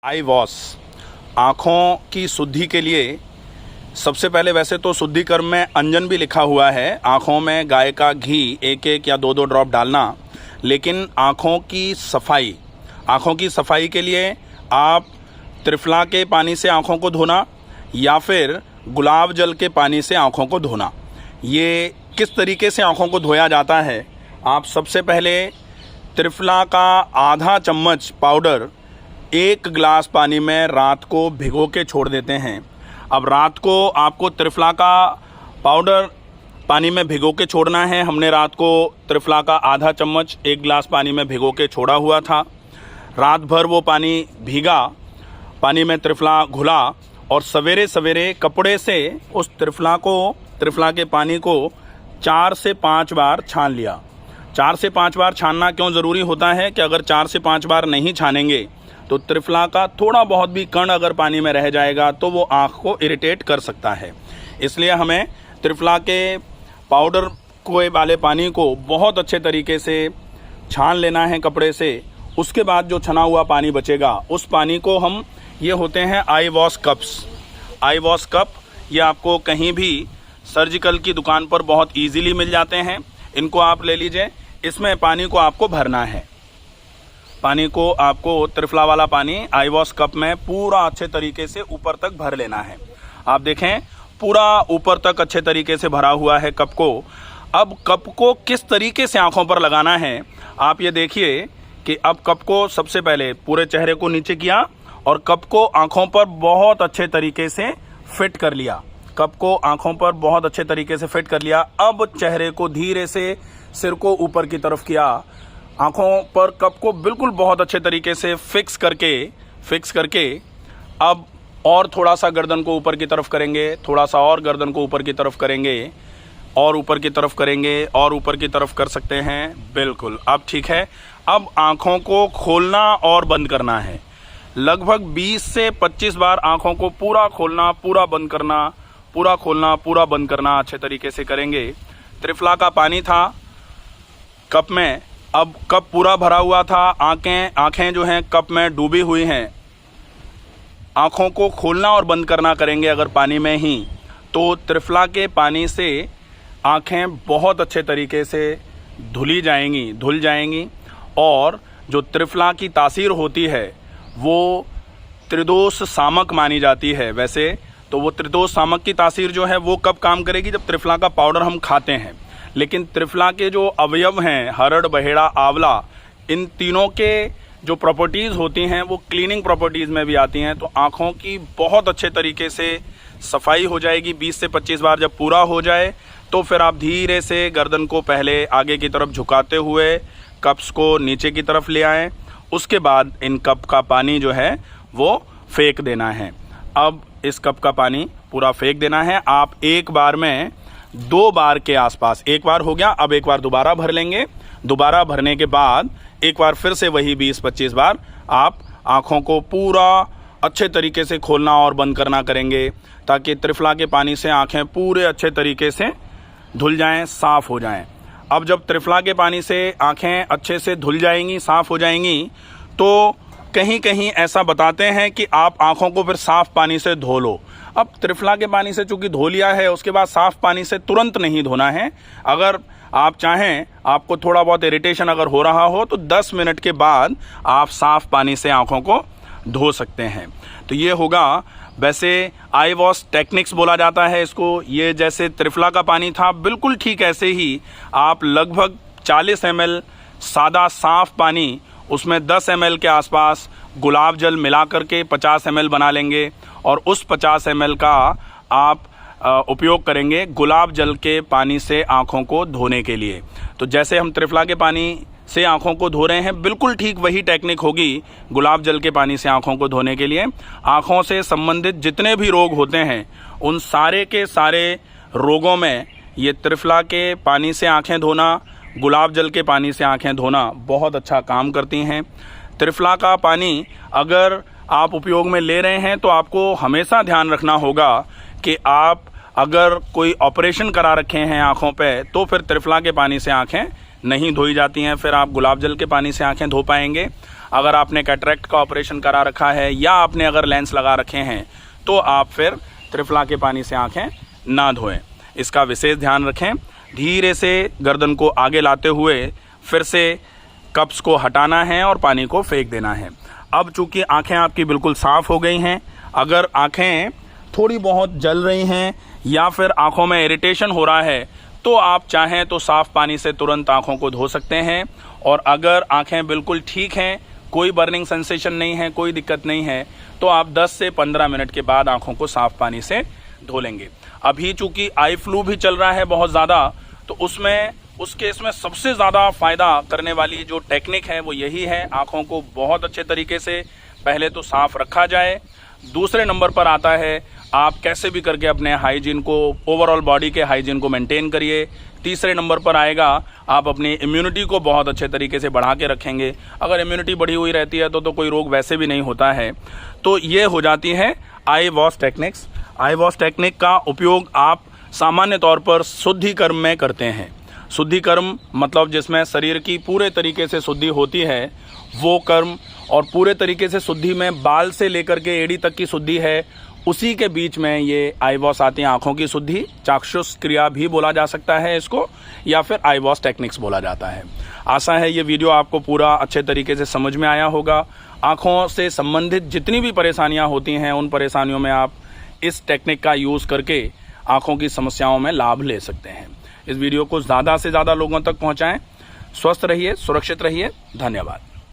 आई wash आँखों की शुद्धि के लिए सबसे पहले वैसे तो शुद्धिकर्म में अंजन भी लिखा हुआ है, आँखों में गाय का घी एक एक या दो दो ड्रॉप डालना। लेकिन आँखों की सफाई के लिए आप त्रिफला के पानी से आँखों को धोना या फिर गुलाब जल के पानी से आँखों को धोना। ये किस तरीके से आँखों को धोया जाता है, आप सबसे पहले त्रिफला का आधा चम्मच पाउडर 1 गिलास पानी में रात को भिगो के छोड़ देते हैं। अब रात को आपको त्रिफला का पाउडर पानी में भिगो के छोड़ना है। हमने रात को त्रिफला का आधा चम्मच 1 गिलास पानी में भिगो के छोड़ा हुआ था। रात भर वो पानी भीगा, पानी में त्रिफला घुला और सवेरे सवेरे कपड़े से उस त्रिफला के पानी को 4 से 5 बार छान लिया। 4 से 5 बार छानना क्यों ज़रूरी होता है कि अगर 4 से 5 बार नहीं छानेंगे तो त्रिफला का थोड़ा बहुत भी कण अगर पानी में रह जाएगा तो वो आँख को इरिटेट कर सकता है। इसलिए हमें त्रिफला के पाउडर कोए वाले पानी को बहुत अच्छे तरीके से छान लेना है कपड़े से। उसके बाद जो छना हुआ पानी बचेगा उस पानी को हम, ये होते हैं आई वॉश कप, ये आपको कहीं भी सर्जिकल की दुकान पर बहुत इजीली मिल जाते हैं। इनको आप ले लीजिए। इसमें पानी को आपको भरना है। पानी को आपको त्रिफला वाला पानी आई वॉश कप में पूरा अच्छे तरीके से ऊपर तक भर लेना है। आप देखें पूरा ऊपर तक अच्छे तरीके से भरा हुआ है कप को। अब कप को किस तरीके से आंखों पर लगाना है, आप ये देखिए कि अब कप को सबसे पहले पूरे चेहरे को नीचे किया और कप को आंखों पर बहुत अच्छे तरीके से फिट कर लिया। कप को आंखों पर बहुत अच्छे तरीके से फिट कर लिया। अब चेहरे को धीरे से, सिर को ऊपर की तरफ किया, आंखों पर कप को बिल्कुल बहुत अच्छे तरीके से फिक्स करके अब और थोड़ा सा गर्दन को ऊपर की तरफ करेंगे, थोड़ा सा और गर्दन को ऊपर की तरफ करेंगे और ऊपर की तरफ करेंगे और ऊपर की तरफ कर सकते हैं। बिल्कुल, अब ठीक है। अब आंखों को खोलना और बंद करना है। लगभग 20 से 25 बार आंखों को पूरा खोलना, पूरा बंद करना, पूरा खोलना, पूरा बंद करना अच्छे तरीके से करेंगे। त्रिफला का पानी था कप में, अब कप पूरा भरा हुआ था, आंखें जो हैं कप में डूबी हुई हैं। आंखों को खोलना और बंद करना करेंगे अगर पानी में ही, तो त्रिफला के पानी से आंखें बहुत अच्छे तरीके से धुल जाएंगी और जो त्रिफला की तासीर होती है वो त्रिदोष सामक मानी जाती है। वैसे तो वो त्रिदोष सामक की तासीर जो है वो कब काम करेगी, जब त्रिफला का पाउडर हम खाते हैं। लेकिन त्रिफला के जो अवयव हैं, हरड़, बहेड़ा, आंवला, इन तीनों के जो प्रॉपर्टीज़ होती हैं वो क्लीनिंग प्रॉपर्टीज़ में भी आती हैं। तो आँखों की बहुत अच्छे तरीके से सफाई हो जाएगी। 20 से 25 बार जब पूरा हो जाए तो फिर आप धीरे से गर्दन को पहले आगे की तरफ झुकाते हुए कप्स को नीचे की तरफ ले आएँ। उसके बाद इन कप का पानी जो है वो फेंक देना है। अब इस कप का पानी पूरा फेंक देना है। आप एक बार में 2 बार के आसपास, एक बार हो गया, अब एक बार दोबारा भर लेंगे। दोबारा भरने के बाद एक बार फिर से वही 20-25 बार आप आँखों को पूरा अच्छे तरीके से खोलना और बंद करना करेंगे, ताकि त्रिफला के पानी से आँखें पूरे अच्छे तरीके से धुल जाएं, साफ़ हो जाएं। अब जब त्रिफला के पानी से आँखें अच्छे से धुल जाएंगी, साफ़ हो जाएंगी, तो कहीं कहीं ऐसा बताते हैं कि आप आँखों को फिर साफ़ पानी से धो लो। अब त्रिफला के पानी से चूंकि धो लिया है, उसके बाद साफ़ पानी से तुरंत नहीं धोना है। अगर आप चाहें, आपको थोड़ा बहुत इरिटेशन अगर हो रहा हो तो 10 मिनट के बाद आप साफ़ पानी से आँखों को धो सकते हैं। तो ये होगा, वैसे आई वॉश टेक्निक्स बोला जाता है इसको। ये जैसे त्रिफला का पानी था, बिल्कुल ठीक ऐसे ही आप लगभग 40 ml सादा साफ़ पानी, उसमें 10 ml के आसपास गुलाब जल मिला करके 50 ml बना लेंगे और उस 50 ml का आप उपयोग करेंगे गुलाब जल के पानी से आँखों को धोने के लिए। तो जैसे हम त्रिफला के पानी से आँखों को धो रहे हैं, बिल्कुल ठीक वही टेक्निक होगी गुलाब जल के पानी से आँखों को धोने के लिए। आँखों से संबंधित जितने भी रोग होते हैं उन सारे के सारे रोगों में ये त्रिफला के पानी से आँखें धोना, गुलाब जल के पानी से आँखें धोना बहुत अच्छा काम करती हैं। त्रिफला का पानी अगर आप उपयोग में ले रहे हैं तो आपको हमेशा ध्यान रखना होगा कि आप अगर कोई ऑपरेशन करा रखे हैं आँखों पे, तो फिर त्रिफला के पानी से आँखें नहीं धोई जाती हैं फिर आप गुलाब जल के पानी से आंखें धो पाएंगे। अगर आपने कैटरेक्ट का ऑपरेशन करा रखा है या आपने अगर लेंस लगा रखे हैं तो आप फिर त्रिफला के पानी से आंखें ना धोएं। इसका विशेष ध्यान रखें। धीरे से गर्दन को आगे लाते हुए फिर से कप्स को हटाना है और पानी को फेंक देना है। अब चूंकि आंखें आपकी बिल्कुल साफ़ हो गई हैं, अगर आंखें थोड़ी बहुत जल रही हैं या फिर आंखों में इरिटेशन हो रहा है तो आप चाहें तो साफ़ पानी से तुरंत आंखों को धो सकते हैं। और अगर आंखें बिल्कुल ठीक हैं, कोई बर्निंग सेंसेशन नहीं है, कोई दिक्कत नहीं है, तो आप 10 से 15 मिनट के बाद आंखों को साफ़ पानी से धो लेंगे। अभी चूँकि आई फ्लू भी चल रहा है बहुत ज़्यादा, तो उस केस में सबसे ज़्यादा फ़ायदा करने वाली जो टेक्निक है वो यही है, आँखों को बहुत अच्छे तरीके से पहले तो साफ़ रखा जाए। दूसरे नंबर पर आता है आप कैसे भी करके अपने हाइजीन को, ओवरऑल बॉडी के हाइजीन को मेंटेन करिए। तीसरे नंबर पर आएगा आप अपनी इम्यूनिटी को बहुत अच्छे तरीके से बढ़ा के रखेंगे। अगर इम्यूनिटी बढ़ी हुई रहती है तो कोई रोग वैसे भी नहीं होता है। तो ये हो जाती है आई वॉश टेक्निक्स। आई वॉश टेक्निक का उपयोग आप सामान्य तौर पर शुद्धि कर्म में करते हैं। शुद्धि कर्म मतलब जिसमें शरीर की पूरे तरीके से शुद्धि होती है वो कर्म, और पूरे तरीके से शुद्धि में बाल से लेकर के एड़ी तक की शुद्धि है, उसी के बीच में ये आई वॉश आती है। आँखों की शुद्धि, चाक्षुष क्रिया भी बोला जा सकता है इसको, या फिर आई वॉश टेक्निक्स बोला जाता है। आशा है ये वीडियो आपको पूरा अच्छे तरीके से समझ में आया होगा। आँखों से संबंधित जितनी भी परेशानियाँ होती हैं उन परेशानियों में आप इस टेक्निक का यूज़ करके आँखों की समस्याओं में लाभ ले सकते हैं। इस वीडियो को ज़्यादा से ज़्यादा लोगों तक पहुँचाएँ। स्वस्थ रहिए, सुरक्षित रहिए। धन्यवाद।